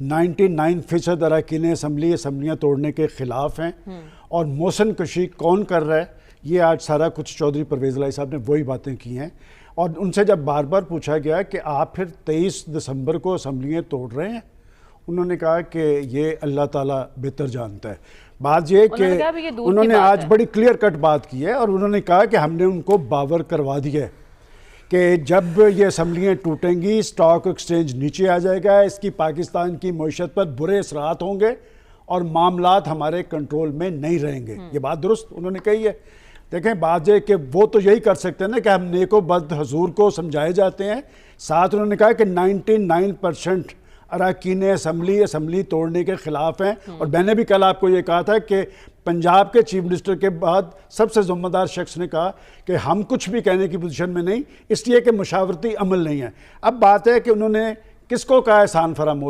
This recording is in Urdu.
99% اراکین اسمبلیاں توڑنے کے خلاف ہیں، اور موشن کشی کون کر رہا ہے یہ آج سارا کچھ چودھری پرویز الہی صاحب نے وہی باتیں کی ہیں. اور ان سے جب بار بار پوچھا گیا کہ آپ پھر 23 دسمبر کو اسمبلیاں توڑ رہے ہیں، انہوں نے کہا کہ یہ اللہ تعالیٰ بہتر جانتا ہے. بات یہ کہ انہوں نے آج بڑی کلیئر کٹ بات کی ہے، اور انہوں نے کہا کہ ہم نے ان کو باور کروا دیا ہے کہ جب یہ اسمبلیاں ٹوٹیں گی اسٹاک ایکسچینج نیچے آ جائے گا، اس کی پاکستان کی معیشت پر برے اثرات ہوں گے اور معاملات ہمارے کنٹرول میں نہیں رہیں گے. یہ بات درست انہوں نے کہی ہے. دیکھیں بات یہ کہ وہ تو یہی کر سکتے ہیں نا کہ ہم نیک و بد حضور کو سمجھائے جاتے ہیں. ساتھ انہوں نے کہا کہ 99% اراکین اسمبلی توڑنے کے خلاف ہیں. اور میں نے بھی کل آپ کو یہ کہا تھا کہ پنجاب کے چیف منسٹر کے بعد سب سے ذمہ دار شخص نے کہا کہ ہم کچھ بھی کہنے کی پوزیشن میں نہیں، اس لیے کہ مشاورتی عمل نہیں ہے. اب بات ہے کہ انہوں نے کس کو کہا احسان فراموش.